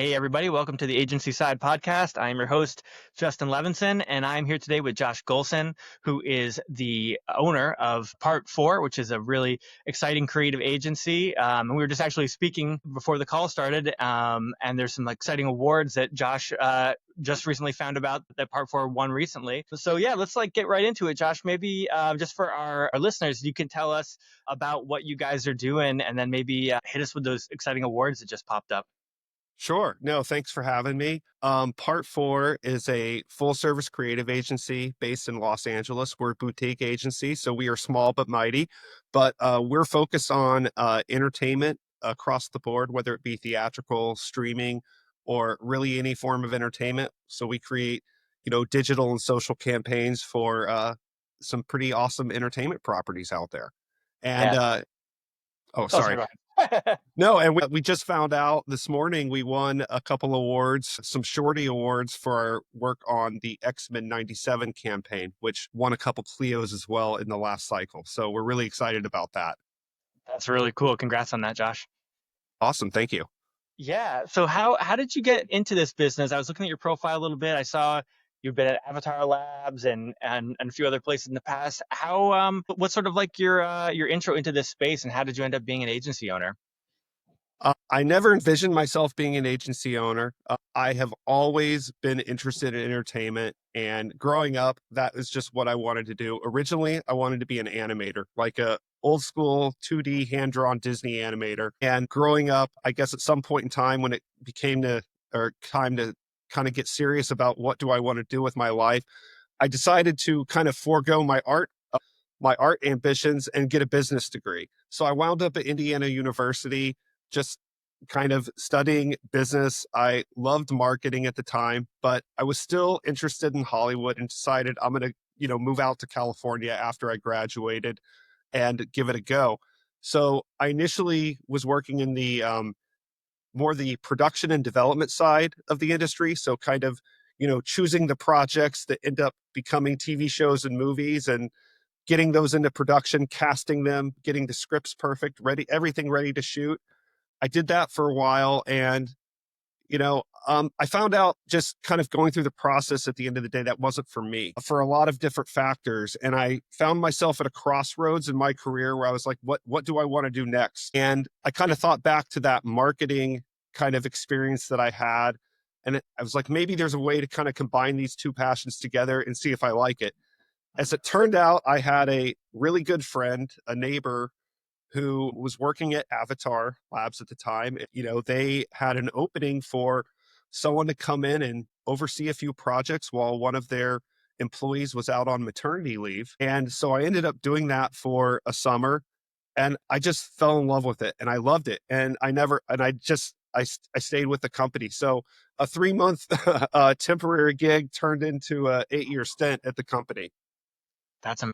Hey, everybody. Welcome to the Agency Side Podcast. I'm your host, Justin Levinson, and I'm here today with Josh Golsen, who is the owner of Part 4, which is a really exciting creative agency. We were just actually speaking before the call started, and there's some exciting awards that Josh just recently found about that Part 4 won recently. So yeah, let's get right into it. Josh, maybe just for our listeners, you can tell us about what you guys are doing, and then maybe hit us with those exciting awards that just popped up. Sure. No, thanks for having me. Part Four is a full service creative agency based in Los Angeles. We're a boutique agency, so we are small but mighty. But we're focused on entertainment across the board, whether it be theatrical, streaming, or really any form of entertainment. So we create, digital and social campaigns for some pretty awesome entertainment properties out there. And Yeah. oh, Oh, sorry. sorry, go ahead. No, and we just found out this morning we won a couple awards, some shorty awards for our work on the X-Men 97 campaign, which won a couple Clios as well in the last cycle. So we're really excited about that. That's really cool. Congrats on that, Josh. Awesome. Thank you. Yeah. So how did you get into this business? I was looking at your profile a little bit. I saw you've been at Avatar Labs and a few other places in the past. How what's sort of your intro into this space, and how did you end up being an agency owner? I never envisioned myself being an agency owner. I have always been interested in entertainment. And growing up, that is just what I wanted to do. Originally, I wanted to be an animator, like a old school 2D hand drawn Disney animator. And growing up, I guess at some point in time when it became time to kind of get serious about what do I want to do with my life, I decided to kind of forego my art ambitions and get a business degree. So I wound up at Indiana University, just kind of studying business. I loved marketing at the time, but I was still interested in Hollywood and decided I'm going to, move out to California after I graduated and give it a go. So I initially was working in the more the production and development side of the industry. So kind of, choosing the projects that end up becoming TV shows and movies and getting those into production, casting them, getting the scripts perfect, ready, everything ready to shoot. I did that for a while. And, I found out just kind of going through the process at the end of the day, that wasn't for me for a lot of different factors. And I found myself at a crossroads in my career where I was like, what do I want to do next? And I kind of thought back to that marketing kind of experience that I had. And I was like, maybe there's a way to kind of combine these two passions together and see if I like it. As it turned out, I had a really good friend, a neighbor who was working at Avatar Labs at the time. They had an opening for someone to come in and oversee a few projects while one of their employees was out on maternity leave. And so I ended up doing that for a summer and I just fell in love with it and I loved it. And I stayed with the company. So a 3 month temporary gig turned into a 8 year stint at the company.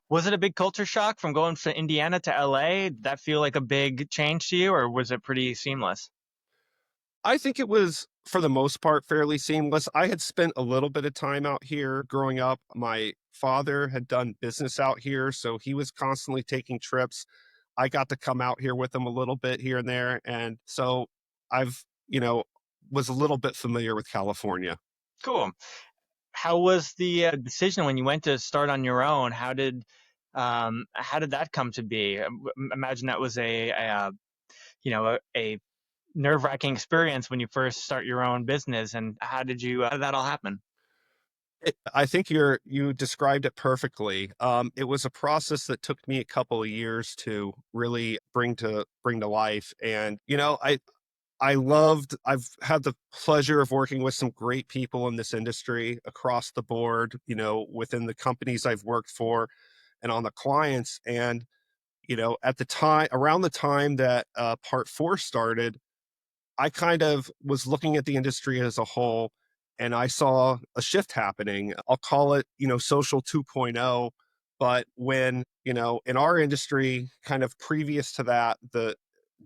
Was it a big culture shock from going from Indiana to LA? Did that feel like a big change to you, or was it pretty seamless? I think it was, for the most part, fairly seamless. I had spent a little bit of time out here growing up. My father had done business out here, so he was constantly taking trips. I got to come out here with him a little bit here and there. And so I've, was a little bit familiar with California. Cool. How was the decision when you went to start on your own? How did that come to be? Imagine that was a nerve-wracking experience when you first start your own business. And how did that all happen? I think you described it perfectly. It was a process that took me a couple of years to really bring to life. And, I've had the pleasure of working with some great people in this industry across the board, within the companies I've worked for and on the clients. And, around the time that part four started, I kind of was looking at the industry as a whole and I saw a shift happening. I'll call it, social 2.0. But when, in our industry, kind of previous to that, the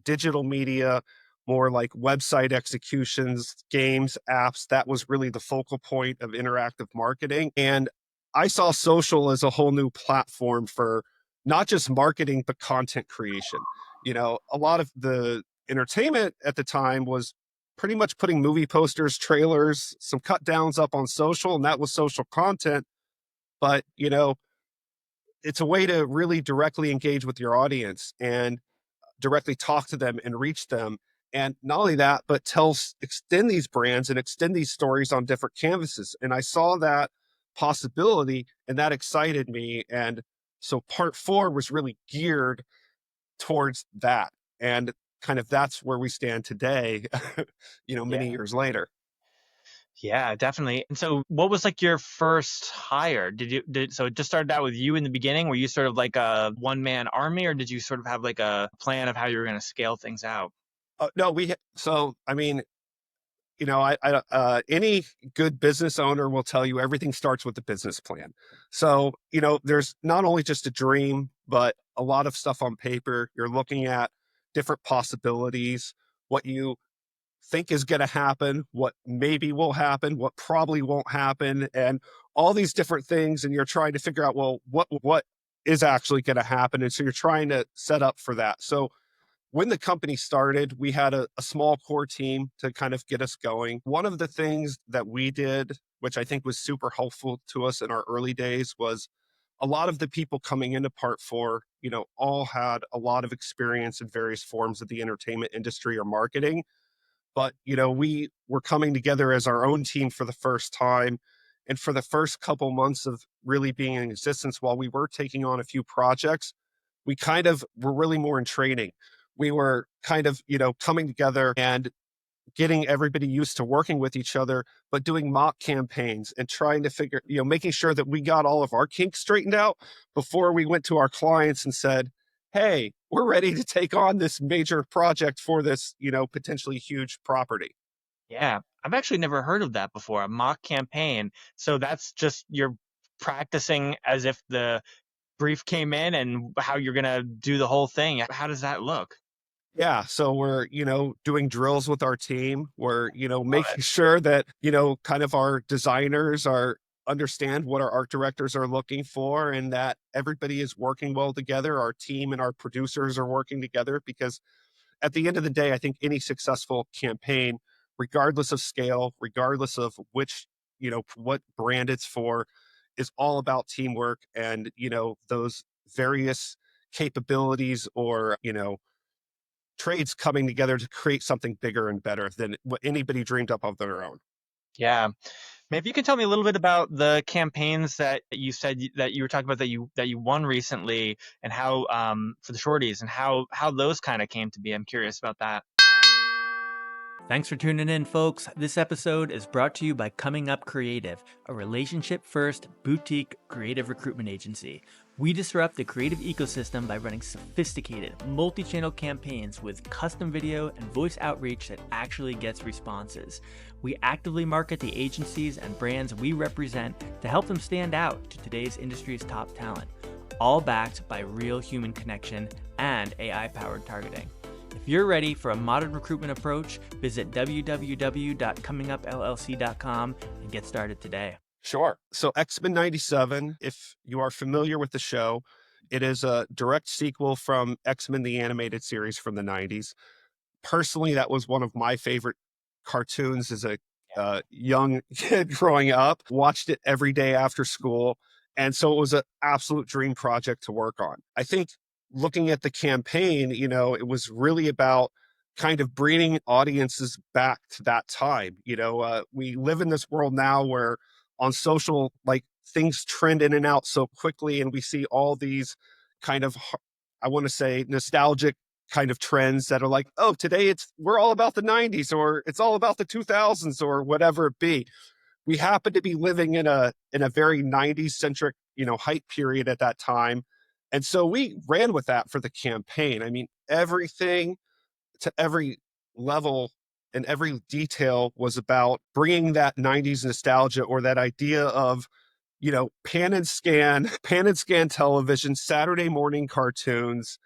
digital media, more like website executions, games, apps, that was really the focal point of interactive marketing. And I saw social as a whole new platform for not just marketing, but content creation. A lot of the entertainment at the time was pretty much putting movie posters, trailers, some cut downs up on social, and that was social content. But, it's a way to really directly engage with your audience and directly talk to them and reach them. And not only that, but extend these brands and extend these stories on different canvases. And I saw that possibility and that excited me. And so part four was really geared towards that. And kind of that's where we stand today, Yeah. many years later. Yeah, definitely. And so what was like your first hire? So it just started out with you in the beginning? Were you sort of like a one man army, or did you sort of have like a plan of how you were going to scale things out? No, so, I mean, any good business owner will tell you everything starts with the business plan. So, there's not only just a dream, but a lot of stuff on paper. You're looking at different possibilities, what you think is going to happen, what maybe will happen, what probably won't happen, and all these different things. And you're trying to figure out, well, what is actually going to happen. And so you're trying to set up for that. So when the company started, we had a small core team to kind of get us going. One of the things that we did, which I think was super helpful to us in our early days, was a lot of the people coming into part four, all had a lot of experience in various forms of the entertainment industry or marketing. But, we were coming together as our own team for the first time. And for the first couple months of really being in existence, while we were taking on a few projects, we kind of were really more in training. We were kind of, coming together and getting everybody used to working with each other, but doing mock campaigns and trying to making sure that we got all of our kinks straightened out before we went to our clients and said, hey, we're ready to take on this major project for this, potentially huge property. Yeah, I've actually never heard of that before, a mock campaign. So that's just you're practicing as if the brief came in and how you're going to do the whole thing. How does that look? Yeah. So we're, doing drills with our team. We're, Love it. making sure that, kind of our designers are understand what our art directors are looking for and that everybody is working well together. Our team and our producers are working together because at the end of the day, I think any successful campaign, regardless of scale, regardless of which, what brand it's for, is all about teamwork and, those various capabilities or, trades coming together to create something bigger and better than what anybody dreamed up of their own. Yeah. Maybe you can tell me a little bit about the campaigns that you said that you were talking about that you won recently and how for the shorties and how those kind of came to be. I'm curious about that. Thanks for tuning in, folks. This episode is brought to you by Coming Up Creative, a relationship first boutique creative recruitment agency. We disrupt the creative ecosystem by running sophisticated, multi channel campaigns with custom video and voice outreach that actually gets responses. We actively market the agencies and brands we represent to help them stand out to today's industry's top talent, all backed by real human connection and AI powered targeting. If you're ready for a modern recruitment approach, visit www.comingupllc.com and get started today. Sure. So X-Men 97, if you are familiar with the show, it is a direct sequel from X-Men the animated series from the 90s. Personally, that was one of my favorite cartoons as a young kid growing up. Watched it every day after school. And so it was an absolute dream project to work on. I think looking at the campaign, it was really about kind of bringing audiences back to that time. We live in this world now where on social, like things trend in and out so quickly, and we see all these kind of, I want to say, nostalgic kind of trends that are like, oh, today we're all about the 90s or it's all about the 2000s or whatever it be. We happen to be living in a very 90s centric, hype period at that time. And so we ran with that for the campaign. I mean, everything to every level and every detail was about bringing that 90s nostalgia or that idea of, pan and scan television, Saturday morning cartoons,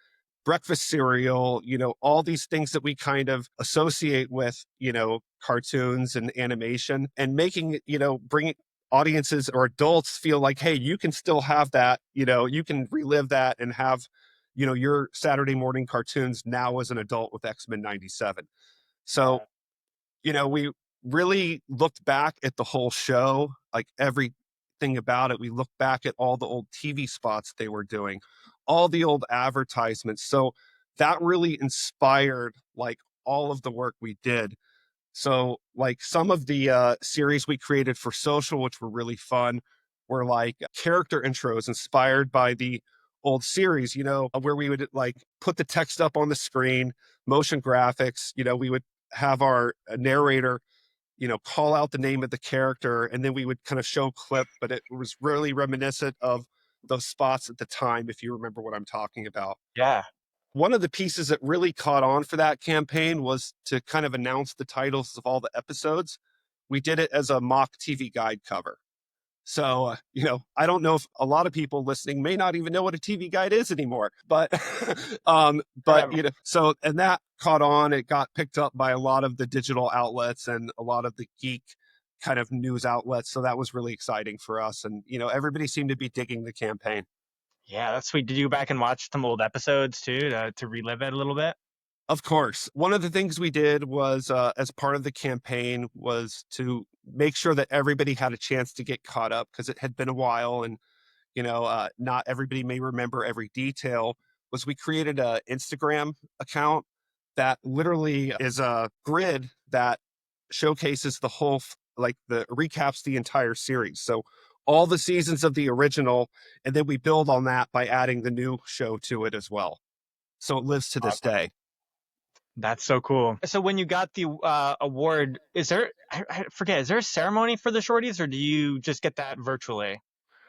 breakfast cereal, all these things that we kind of associate with, cartoons and animation and making, bringing audiences or adults feel like, hey, you can still have that, you can relive that and have, your Saturday morning cartoons now as an adult with X-Men 97. So We really looked back at the whole show, like everything about it. We looked back at all the old TV spots they were doing, all the old advertisements. So that really inspired like all of the work we did. So, like some of the series we created for social, which were really fun, were like character intros inspired by the old series, where we would like put the text up on the screen, motion graphics, we would have our narrator, call out the name of the character, and then we would kind of show clip, but it was really reminiscent of those spots at the time, if you remember what I'm talking about. Yeah. One of the pieces that really caught on for that campaign was to kind of announce the titles of all the episodes. We did it as a mock TV guide cover. So, I don't know if a lot of people listening may not even know what a TV guide is anymore, but, but, Remember. so, and that caught on. It got picked up by a lot of the digital outlets and a lot of the geek kind of news outlets. So that was really exciting for us. And, everybody seemed to be digging the campaign. Yeah, that's sweet. Did you go back and watch some old episodes too to relive it a little bit? Of course. One of the things we did was, as part of the campaign, was to make sure that everybody had a chance to get caught up because it had been a while, and not everybody may remember every detail. Was we created a Instagram account that literally is a grid that showcases the whole, like the recaps the entire series. So all the seasons of the original, and then we build on that by adding the new show to it as well. So it lives to this Awesome. day. That's so cool. So when you got the award, is there, I forget, is there a ceremony for the shorties or do you just get that virtually?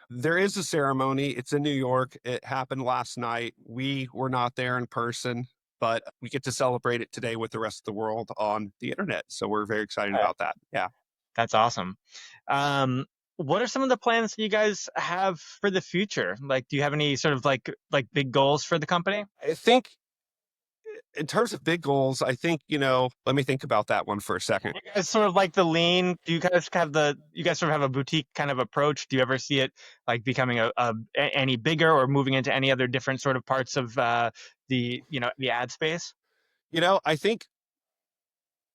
There is a ceremony. It's in New York. It happened last night. We were not there in person, but we get to celebrate it today with the rest of the world on the internet. So we're very excited Okay. about that. Yeah. That's awesome. Um, what are some of the plans that you guys have for the future? Like, do you have any sort of like big goals for the company? I think in terms of big goals, I think, let me think about that one for a second. You guys sort of like the lean. Do you guys have you guys sort of have a boutique kind of approach? Do you ever see it like becoming any bigger or moving into any other different sort of parts of the ad space? I think,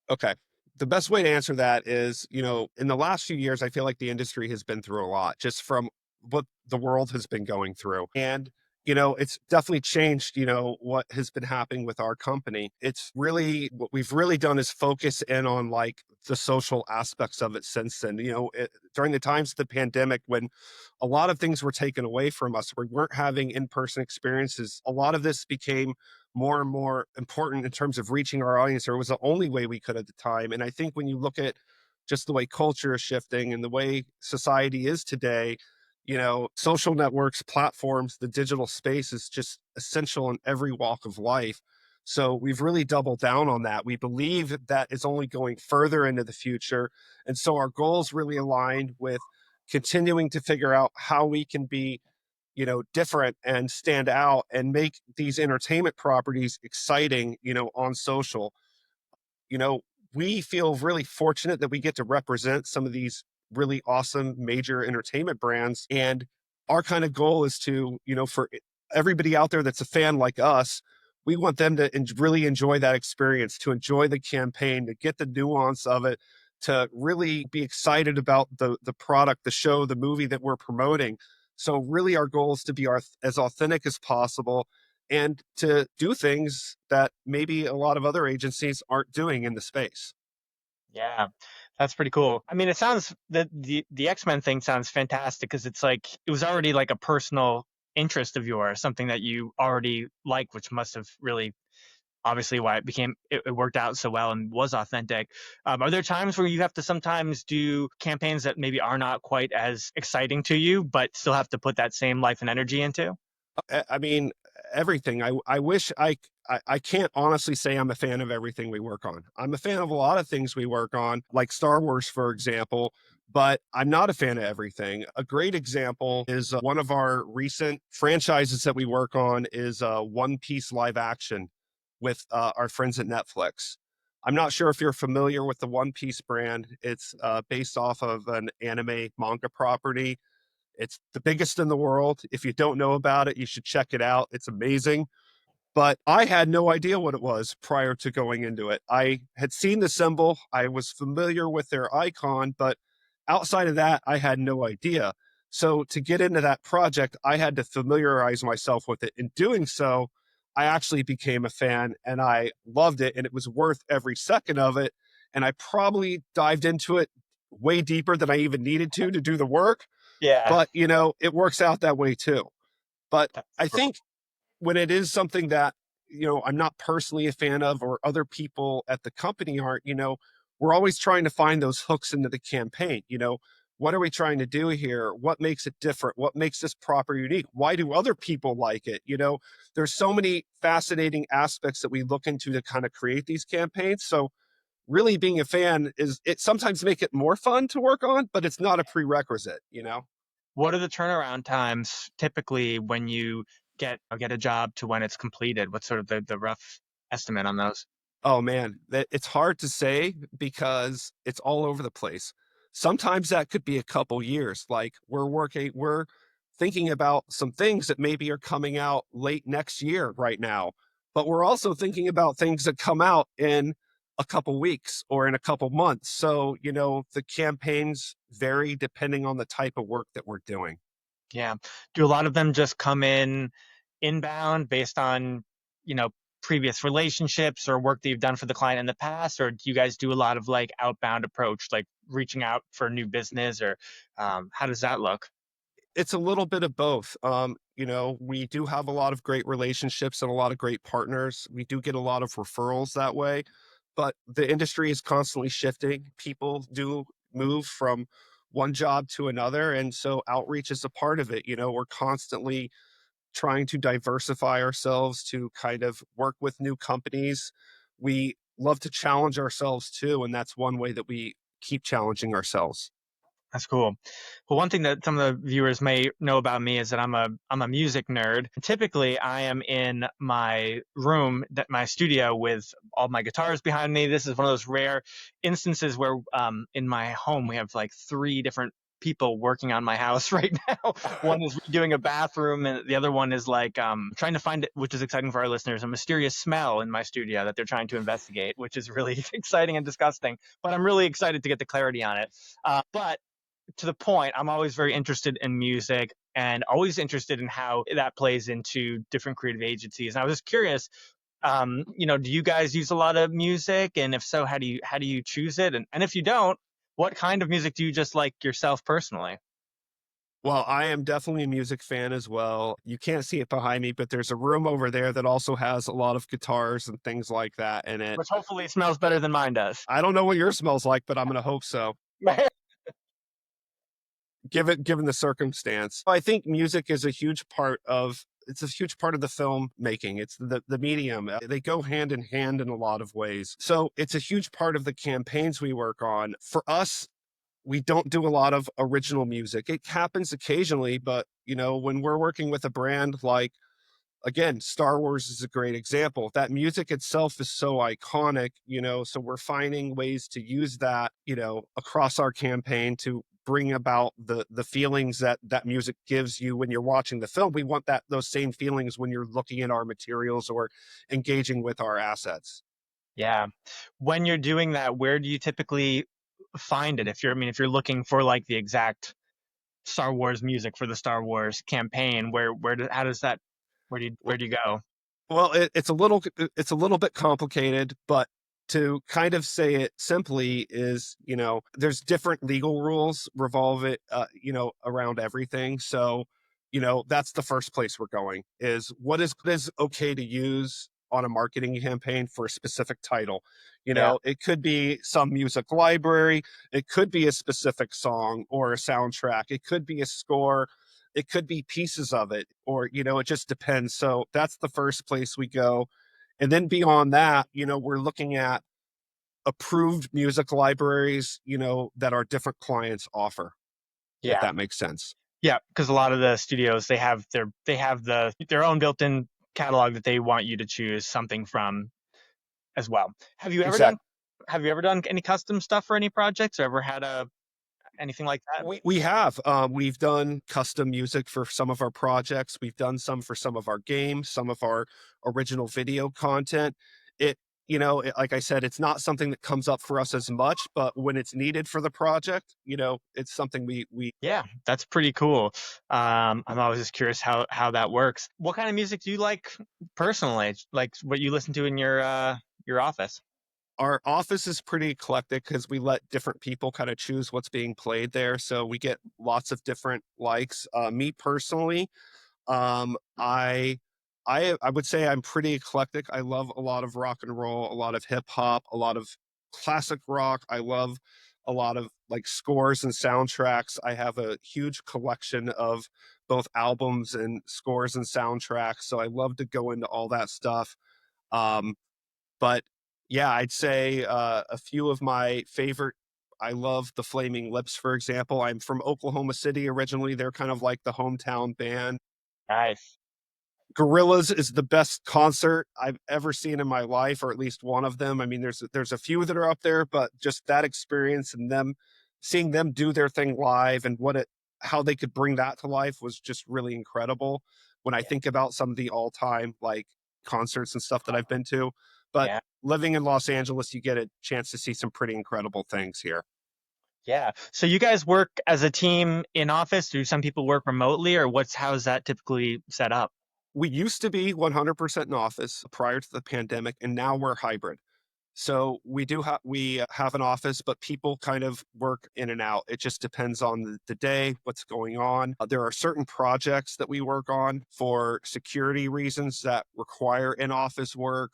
okay. The best way to answer that is, in the last few years, I feel like the industry has been through a lot just from what the world has been going through. And, it's definitely changed, what has been happening with our company. It's really what we've really done is focus in on like the social aspects of it since then. During the times of the pandemic, when a lot of things were taken away from us, we weren't having in person experiences. A lot of this became more and more important in terms of reaching our audience, or it was the only way we could at the time. And I think when you look at just the way culture is shifting and the way society is today, social networks, platforms, the digital space is just essential in every walk of life. So we've really doubled down on that. We believe that is only going further into the future. And so our goals really aligned with continuing to figure out how we can be different and stand out and make these entertainment properties exciting, on social. you know, we feel really fortunate that we get to represent some of these really awesome major entertainment brands. And our kind of goal is to, for everybody out there that's a fan like us, we want them to really enjoy that experience, to enjoy the campaign, to get the nuance of it, to really be excited about the product, the show, the movie that we're promoting. So really our goal is to be as authentic as possible and to do things that maybe a lot of other agencies aren't doing in the space. Yeah, that's pretty cool. I mean, it sounds that the X-Men thing sounds fantastic because it's like it was already like a personal interest of yours, something that you already like, which must have really obviously why it worked out so well and was authentic. Are there times where you have to sometimes do campaigns that maybe are not quite as exciting to you, but still have to put that same life and energy into? I mean, everything. I wish I can't honestly say I'm a fan of everything we work on. I'm a fan of a lot of things we work on, like Star Wars, for example, but I'm not a fan of everything. A great example is one of our recent franchises that we work on is One Piece live action with our friends at Netflix. I'm not sure if you're familiar with the One Piece brand. It's based off of an anime manga property. It's the biggest in the world. If you don't know about it, you should check it out. It's amazing. but I had no idea what it was prior to going into it. I had seen the symbol, I was familiar with their icon, but outside of that, I had no idea. So to get into that project, I had to familiarize myself with it. In doing so, I actually became a fan and I loved it, and it was worth every second of it. And I probably dived into it way deeper than I even needed to do the work. Yeah, But, it works out that way too. But that's I super cool. think when it is something that, I'm not personally a fan of, or other people at the company aren't, we're always trying to find those hooks into the campaign. What are we trying to do here? What makes it different? What makes this proper unique? Why do other people like it? There's so many fascinating aspects that we look into to kind of create these campaigns. So really being a fan is it sometimes make it more fun to work on, but it's not a prerequisite. What are the turnaround times typically when you get a job to when it's completed? What's sort of the rough estimate on those? Oh man, that it's hard to say because it's all over the place. Sometimes that could be a couple years. Like we're thinking about some things that maybe are coming out late next year right now, but we're also thinking about things that come out in a couple weeks or in a couple months. So, the campaigns vary depending on the type of work that we're doing. Yeah. Do a lot of them just come in inbound based on, you know, previous relationships or work that you've done for the client in the past? Or do you guys do a lot of like outbound approach, like reaching out for new business or how does that look? It's a little bit of both. We do have a lot of great relationships and a lot of great partners. We do get a lot of referrals that way, but the industry is constantly shifting. People do move from one job to another. And so outreach is a part of it. We're constantly trying to diversify ourselves to kind of work with new companies. We love to challenge ourselves too. And that's one way that we keep challenging ourselves. That's cool. Well, one thing that some of the viewers may know about me is that I'm a music nerd. Typically, I am in my room, that my studio, with all my guitars behind me. This is one of those rare instances where, in my home, we have like three different people working on my house right now. One is redoing a bathroom, and the other one is like trying to find it, which is exciting for our listeners, a mysterious smell in my studio that they're trying to investigate, which is really exciting and disgusting. But I'm really excited to get the clarity on it. But to the point, I'm always very interested in music and always interested in how that plays into different creative agencies. And I was just curious, do you guys use a lot of music? And if so, how do you choose it? And if you don't, what kind of music do you just like yourself personally? Well, I am definitely a music fan as well. You can't see it behind me, but there's a room over there that also has a lot of guitars and things like that in it. Which hopefully smells better than mine does. I don't know what yours smells like, but I'm going to hope so, given the circumstance. I think music is a huge part of it's a huge part of the film making. It's the medium. They go hand in hand in a lot of ways. So it's a huge part of the campaigns we work on. For us, we don't do a lot of original music. It happens occasionally, but when we're working with a brand like, again, Star Wars is a great example. That music itself is so iconic, so we're finding ways to use that, across our campaign to bring about the feelings that that music gives you when you're watching the film. We want those same feelings when you're looking at our materials or engaging with our assets. Yeah. When you're doing that, where do you typically find it? If you're looking for like the exact Star Wars music for the Star Wars campaign, how does that, where do you go? Well, it's a little bit complicated, but to kind of say it simply is, there's different legal rules revolve it, around everything. So, that's the first place we're going is what is okay to use on a marketing campaign for a specific title. Yeah. It could be some music library, it could be a specific song or a soundtrack, it could be a score, it could be pieces of it, or it just depends. So that's the first place we go, and then beyond that, we're looking at approved music libraries, that our different clients offer, if Yeah. that makes sense. Yeah, because a lot of the studios they have their own built-in catalog that they want you to choose something from as well. Have you ever done Exact. have you ever done any custom stuff for any projects or ever had anything like that? We have. We've done custom music for some of our projects. We've done some for some of our games, some of our original video content. It, like I said, it's not something that comes up for us as much, but when it's needed for the project, it's something we Yeah, that's pretty cool. I'm always just curious how that works. What kind of music do you like personally? Like what you listen to in your office? our office is pretty eclectic because we let different people kind of choose what's being played there. So we get lots of different likes. Me personally, Um, I I would say I'm pretty eclectic. I love a lot of rock and roll, a lot of hip hop, a lot of classic rock. I love a lot of like scores and soundtracks. I have a huge collection of both albums and scores and soundtracks, so I love to go into all that stuff. Um, but yeah, I'd say a few of my favorite. I love the Flaming Lips, for example. I'm from Oklahoma City originally. They're kind of like the hometown band. Nice. Gorillaz is the best concert I've ever seen in my life, or at least one of them. I mean, there's a few that are up there, but just that experience and them seeing them do their thing live and how they could bring that to life was just really incredible. When I Yeah. think about some of the all-time like concerts and stuff that I've been to, but Yeah. living in Los Angeles, you get a chance to see some pretty incredible things here. Yeah. So you guys work as a team in office? Do some people work remotely, or how's that typically set up? We used to be 100% in office prior to the pandemic, and now we're hybrid. So we have an office, but people kind of work in and out. It just depends on the day, what's going on. There are certain projects that we work on for security reasons that require in-office work,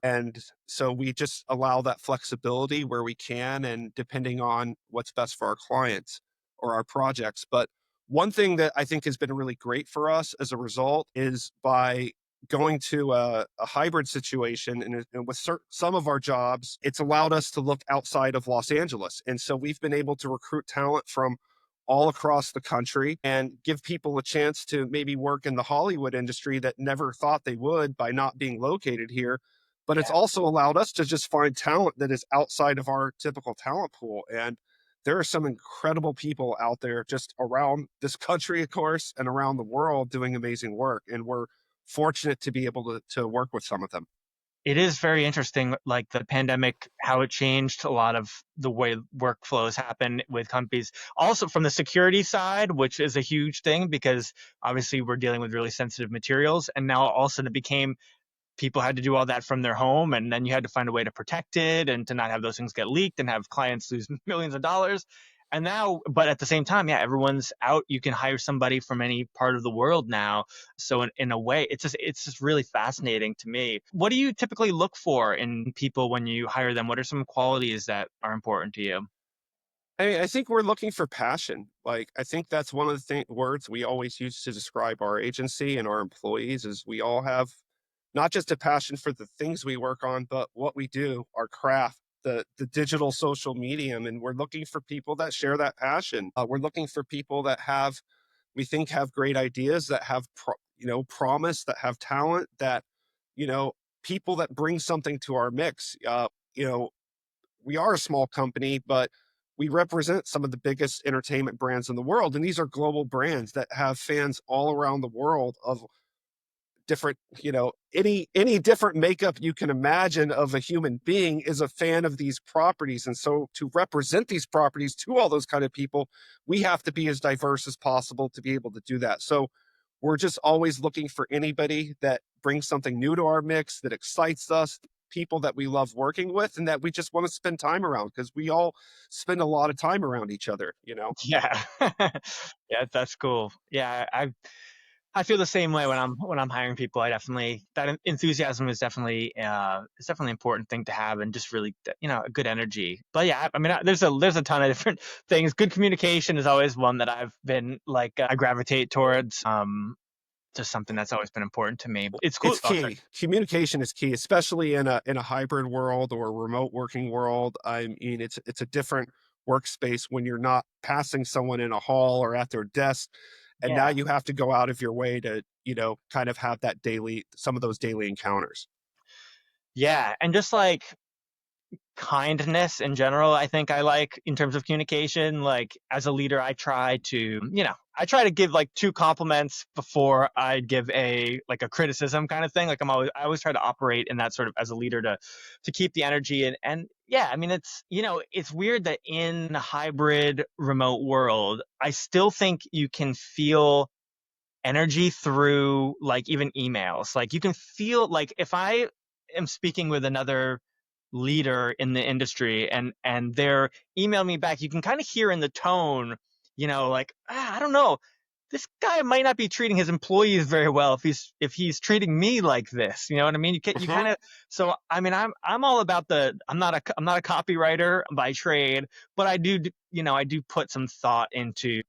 and so we just allow that flexibility where we can, and depending on what's best for our clients or our projects. But one thing that I think has been really great for us as a result is by going to a hybrid situation and with some of our jobs, it's allowed us to look outside of Los Angeles. And so we've been able to recruit talent from all across the country and give people a chance to maybe work in the Hollywood industry that never thought they would by not being located here. But it's Yeah. also allowed us to just find talent that is outside of our typical talent pool. And there are some incredible people out there just around this country, of course, and around the world doing amazing work. And we're fortunate to be able to work with some of them. It is very interesting, like the pandemic, how it changed a lot of the way workflows happen with companies. Also, from the security side, which is a huge thing because obviously we're dealing with really sensitive materials. And now also it became people had to do all that from their home, and then you had to find a way to protect it and to not have those things get leaked and have clients lose millions of dollars. And now, but at the same time, yeah, everyone's out. You can hire somebody from any part of the world now. So in a way, it's just really fascinating to me. What do you typically look for in people when you hire them? What are some qualities that are important to you? I mean, I think we're looking for passion. Like, I think that's one of the words we always use to describe our agency and our employees is we all have not just a passion for the things we work on, but what we do, our craft, the digital social medium, and we're looking for people that share that passion. We're looking for people that we think have great ideas, that have promise, that have talent, that you know people that bring something to our mix. You know, we are a small company, but we represent some of the biggest entertainment brands in the world, and these are global brands that have fans all around the world of different, any different makeup you can imagine of a human being is a fan of these properties. And so to represent these properties to all those kind of people, we have to be as diverse as possible to be able to do that. So we're just always looking for anybody that brings something new to our mix, that excites us, people that we love working with, and that we just want to spend time around because we all spend a lot of time around each other. Yeah. Yeah, that's cool. Yeah, I feel the same way when I'm hiring people. I definitely that enthusiasm is definitely an important thing to have, and just really a good energy. But yeah, I mean, there's a ton of different things. Good communication is always one that I've been like I gravitate towards. Just something that's always been important to me. It's cool. It's Oh, sorry. key. Communication is key, especially in a hybrid world or a remote working world. I mean, it's a different workspace when you're not passing someone in a hall or at their desk, and now Yeah. you have to go out of your way to, kind of have some of those daily encounters. Yeah, and just like kindness in general. I think I like in terms of communication. Like as a leader, I try to give like two compliments before I give a criticism kind of thing. Like I always try to operate in that sort of as a leader to keep the energy. And yeah, I mean, it's weird that in a hybrid remote world, I still think you can feel energy through like even emails. Like you can feel like if I am speaking with another leader in the industry and they're emailing me back, you can kind of hear in the tone, like I don't know, this guy might not be treating his employees very well if he's treating me like this. You know what I mean? You kind Mhm. of so I mean I'm all about I'm not a copywriter by trade, but I do put some thought into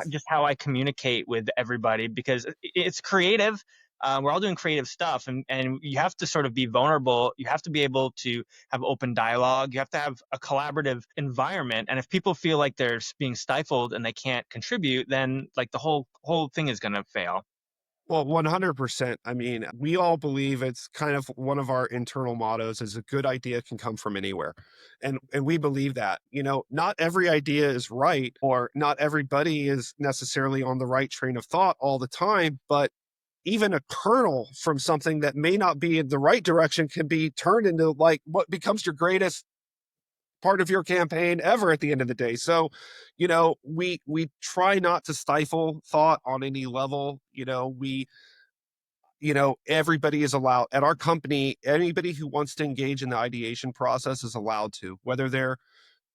just how I communicate with everybody because it's creative. We're all doing creative stuff, and you have to sort of be vulnerable. You have to be able to have open dialogue. You have to have a collaborative environment. And if people feel like they're being stifled and they can't contribute, then like the whole thing is going to fail. Well, 100%. I mean, we all believe it's kind of one of our internal mottos is a good idea can come from anywhere. And we believe that. Not every idea is right or not everybody is necessarily on the right train of thought all the time, but even a kernel from something that may not be in the right direction can be turned into like what becomes your greatest part of your campaign ever at the end of the day. So, we try not to stifle thought on any level. Everybody is allowed at our company, anybody who wants to engage in the ideation process is allowed to, whether they're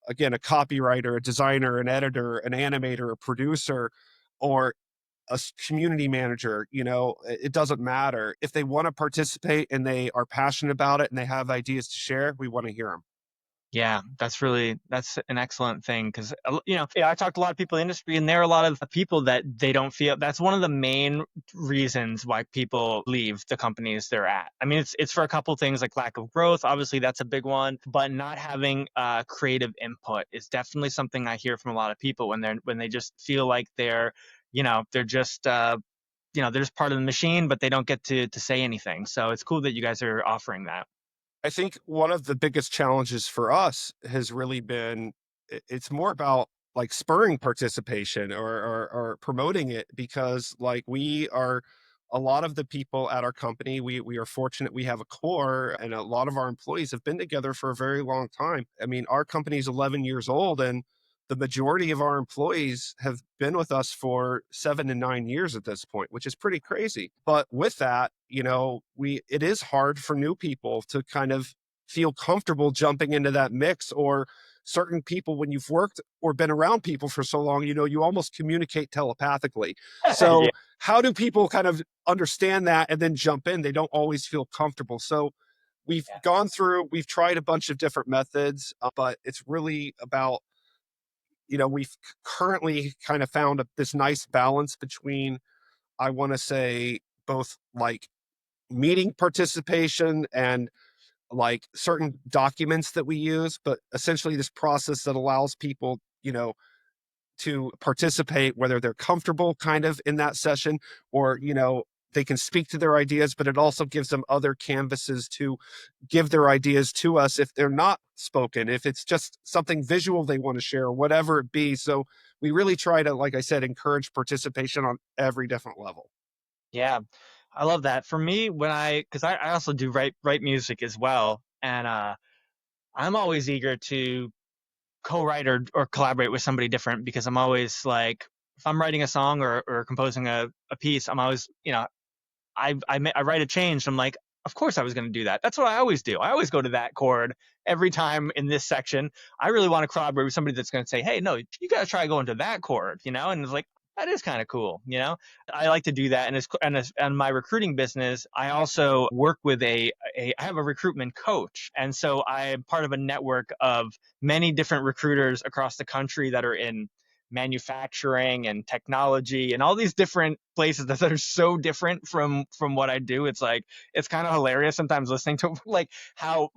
again a copywriter, a designer, an editor, an animator, a producer, or community manager. It doesn't matter if they want to participate and they are passionate about it and they have ideas to share. We want to hear them. Yeah, that's an excellent thing because yeah, I talked to a lot of people in the industry, and there are a lot of people that they don't feel. That's one of the main reasons why people leave the companies they're at. I mean, it's for a couple things like lack of growth. Obviously, that's a big one, but not having creative input is definitely something I hear from a lot of people when they just feel like they're just they're just part of the machine, but they don't get to say anything. So it's cool that you guys are offering that. I think one of the biggest challenges for us has really been it's more about like spurring participation or promoting it because like we are a lot of the people at our company we are fortunate we have a core and a lot of our employees have been together for a very long time. I mean, our company's 11 years old and the majority of our employees have been with us for 7 to 9 years at this point, which is pretty crazy. But with that, it is hard for new people to kind of feel comfortable jumping into that mix or certain people when you've worked or been around people for so long, you almost communicate telepathically. Yeah. So how do people kind of understand that and then jump in? They don't always feel comfortable. So we've tried a bunch of different methods, but it's really about we've currently kind of found this nice balance between, I want to say, both like meeting participation and like certain documents that we use, but essentially this process that allows people, to participate, whether they're comfortable kind of in that session or, they can speak to their ideas, but it also gives them other canvases to give their ideas to us if they're not spoken, if it's just something visual they want to share, whatever it be. So we really try to, like I said, encourage participation on every different level. Yeah, I love that. For me, because I also do write music as well, and I'm always eager to co-write or collaborate with somebody different because I'm always like, if I'm writing a song or composing a piece, I'm always, I write a change. I'm like, of course I was going to do that. That's what I always do. I always go to that chord every time in this section. I really want to collaborate with somebody that's going to say, hey, no, you got to try going to that chord, and it's like, that is kind of cool. I like to do that. And my recruiting business, I also work with I have a recruitment coach. And so I'm part of a network of many different recruiters across the country that are in manufacturing and technology and all these different places that are so different from what I do. It's like it's kind of hilarious sometimes listening to how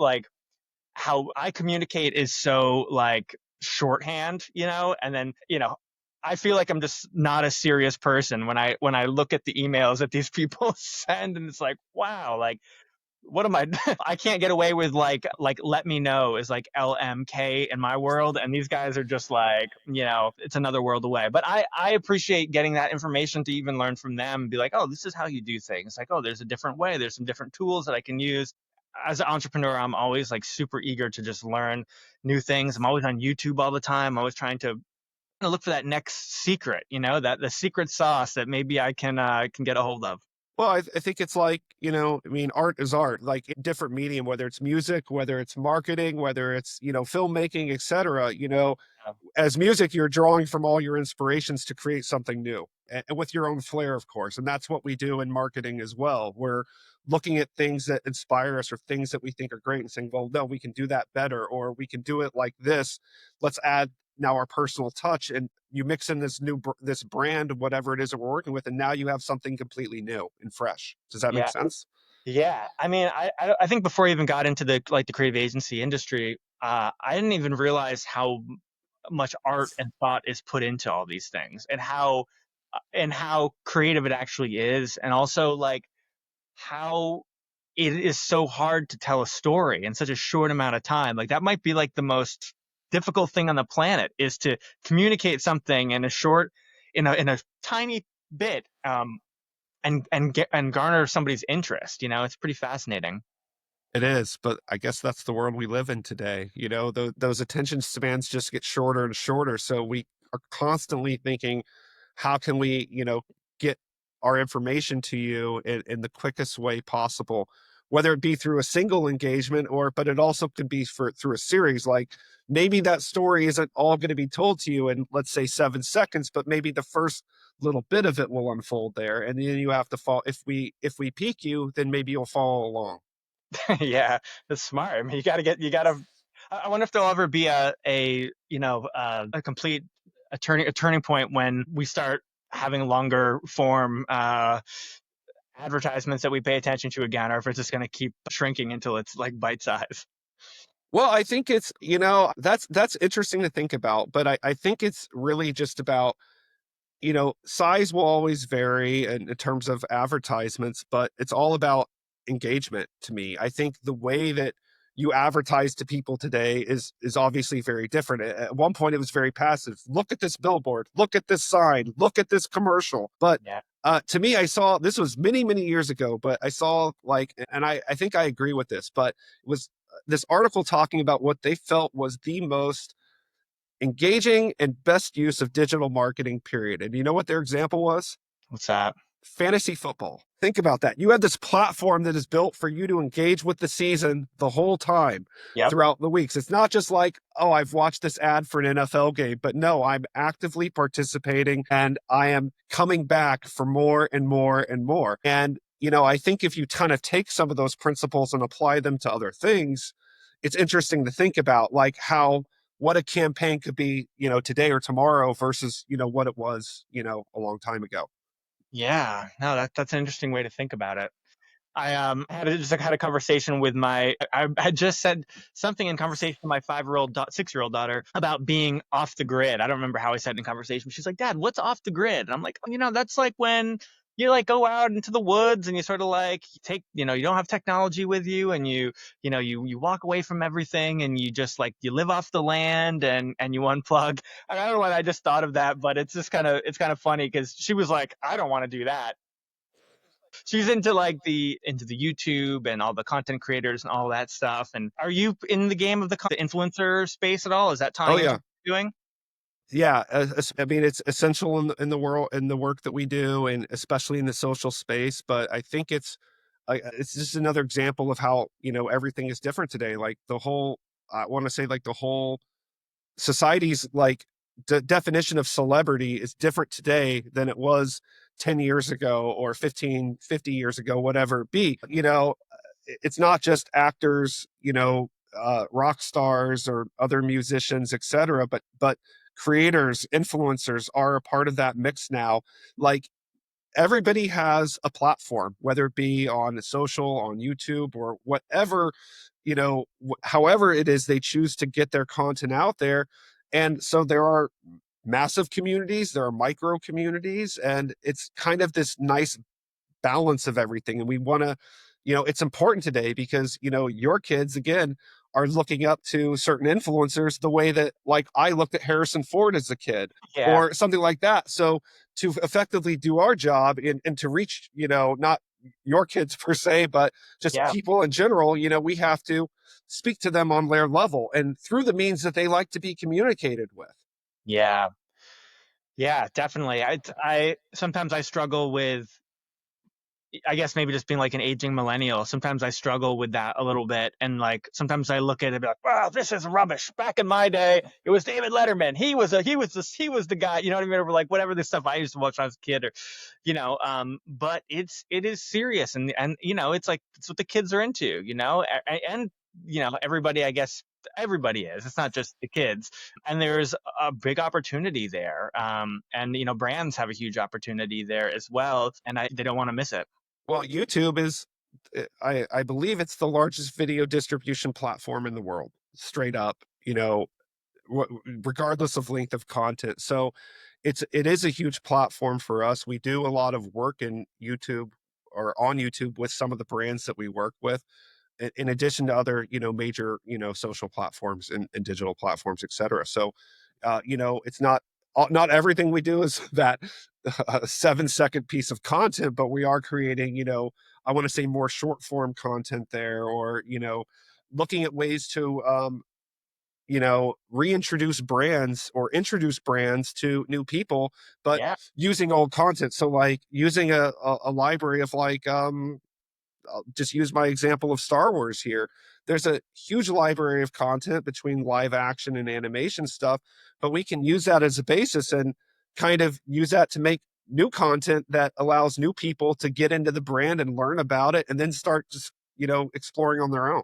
I communicate is so like shorthand, and then I feel like I'm just not a serious person when I look at the emails that these people send, and it's like, wow, like what am I? I can't get away with like let me know is like LMK in my world, and these guys are just like, it's another world away. But I appreciate getting that information to even learn from them and be like, oh, this is how you do things. Like, oh, there's a different way. There's some different tools that I can use. As an entrepreneur, I'm always like super eager to just learn new things. I'm always on YouTube all the time. I'm always trying to look for that next secret, that the secret sauce that maybe I can get a hold of. Well, I think it's like, I mean, art is art, like in different medium, whether it's music, whether it's marketing, whether it's, filmmaking, etc. As music, you're drawing from all your inspirations to create something new and with your own flair, of course. And that's what we do in marketing as well. We're looking at things that inspire us or things that we think are great and saying, well, no, we can do that better, or we can do it like this. Let's add now our personal touch. And you mix in this brand, whatever it is that we're working with, and now you have something completely new and fresh. Does that make Yeah. sense? Yeah, I mean, I think before I even got into the creative agency industry, I didn't even realize how much art and thought is put into all these things, and how creative it actually is, and also like how it is so hard to tell a story in such a short amount of time. Like that might be like the most difficult thing on the planet is to communicate something in a short, in a tiny bit. And garner somebody's interest. It's pretty fascinating. It is, but I guess that's the world we live in today. Those attention spans just get shorter and shorter. So we are constantly thinking, how can we, get our information to you in the quickest way possible, whether it be through a single engagement but it also could be through a series. Like maybe that story isn't all going to be told to you in, let's say, 7 seconds, but maybe the first little bit of it will unfold there. And then you have to follow. If we peak you, then maybe you'll follow along. Yeah, that's smart. I mean, you gotta. I wonder if there'll ever be a complete a turning point when we start having longer form advertisements that we pay attention to again, or if it's just going to keep shrinking until it's like bite size. Well, I think it's, that's interesting to think about, but I think it's really just about, size will always vary in terms of advertisements, but it's all about engagement to me. I think the way that you advertise to people today is obviously very different. At one point, it was very passive. Look at this billboard. Look at this sign. Look at this commercial. But Yeah. to me, I saw this was many, many years ago, but I saw like, and I think I agree with this, but it was this article talking about what they felt was the most engaging and best use of digital marketing, period. And you know what their example was? What's that? Fantasy football. Think about that. You have this platform that is built for you to engage with the season the whole time Yep. throughout the weeks. It's not just like, oh, I've watched this ad for an NFL game, but no, I'm actively participating and I am coming back for more and more and more. And, I think if you kind of take some of those principles and apply them to other things, it's interesting to think about like what a campaign could be, today or tomorrow versus, what it was, a long time ago. Yeah. No, that's an interesting way to think about it. I had a conversation with I had just said something in conversation with my 5-year-old, 6-year-old daughter about being off the grid. I don't remember how I said it in conversation. She's like, "Dad, what's off the grid?" And I'm like, "Oh, that's like when you like go out into the woods and you sort of like take, you don't have technology with you, and you walk away from everything and you just like you live off the land and you unplug." I don't know why I just thought of that, but it's kind of funny because she was like, "I don't want to do that." She's into like the YouTube and all the content creators and all that stuff. And are you in the game of the influencer space at all? Is that Oh tying into yeah. what you're doing? Yeah, I mean, it's essential in the world in the work that we do, and especially in the social space. But I think it's just another example of how everything is different today. Like the whole, I want to say like the whole society's like definition of celebrity is different today than it was 10 years ago or 15, 50 years ago, whatever it be. It's not just actors, rock stars or other musicians, etc., but creators, influencers are a part of that mix now. Like everybody has a platform, whether it be on social, on YouTube, or whatever, however it is they choose to get their content out there. And so there are massive communities, there are micro communities, and it's kind of this nice balance of everything. And we want to, it's important today because, your kids, again, are looking up to certain influencers the way that, like, I looked at Harrison Ford as a kid Yeah. or something like that. So to effectively do our job and to reach, not your kids per se, but just Yeah. people in general, we have to speak to them on their level and through the means that they like to be communicated with. Yeah. Yeah, definitely. I sometimes I struggle with, I guess maybe just being like an aging millennial. Sometimes I struggle with that a little bit, and like sometimes I look at it and be like, "Wow, this is rubbish." Back in my day, it was David Letterman. He was the guy. You know what I mean? Or like whatever the stuff I used to watch when I was a kid, or But it is serious, and it's like it's what the kids are into. And everybody, I guess everybody is. It's not just the kids, and there's a big opportunity there. And brands have a huge opportunity there as well, and they don't want to miss it. Well, YouTube is, I believe it's the largest video distribution platform in the world, straight up, regardless of length of content. So it is a huge platform for us. We do a lot of work in YouTube or on YouTube with some of the brands that we work with in addition to other major social platforms and digital platforms, etc. So it's not everything we do is that 7-second piece of content, but we are creating I want to say more short form content there, or looking at ways to reintroduce brands or introduce brands to new people, but Yeah. using old content. So like using a library of like I'll just use my example of Star Wars here. There's a huge library of content between live action and animation stuff, but we can use that as a basis and kind of use that to make new content that allows new people to get into the brand and learn about it and then start just, exploring on their own.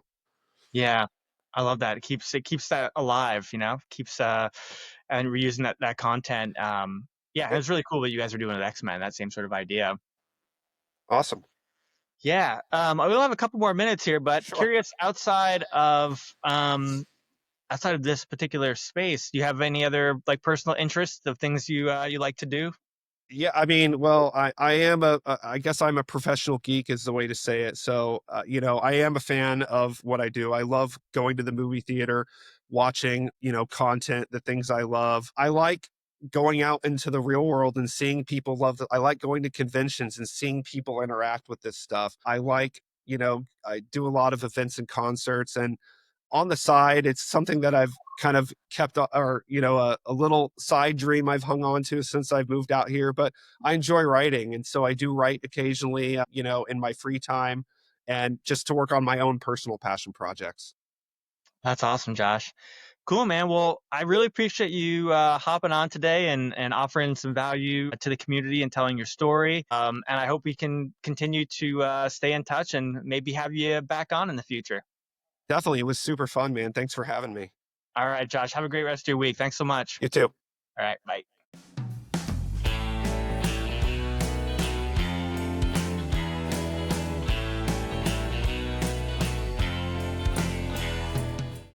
Yeah, I love that. It keeps that alive, keeps and reusing that content. Yeah, Eh, it's really cool what you guys are doing with X-Men, that same sort of idea. Awesome. Yeah. I will have a couple more minutes here, but Sure. curious, outside of this particular space, do you have any other like personal interests of things you like to do? Yeah, I mean, well, I am I guess I'm a professional geek is the way to say it. So, I am a fan of what I do. I love going to the movie theater, watching, content, the things I love. I like going out into the real world and seeing people love I like going to conventions and seeing people interact with this stuff. I like, I do a lot of events and concerts, and on the side, it's something that I've kind of kept or, a little side dream I've hung on to since I've moved out here, but I enjoy writing. And so I do write occasionally, in my free time and just to work on my own personal passion projects. That's awesome, Josh. Cool, man. Well, I really appreciate you hopping on today and offering some value to the community and telling your story. And I hope we can continue to stay in touch and maybe have you back on in the future. Definitely. It was super fun, man. Thanks for having me. All right, Josh. Have a great rest of your week. Thanks so much. You too. All right. Bye.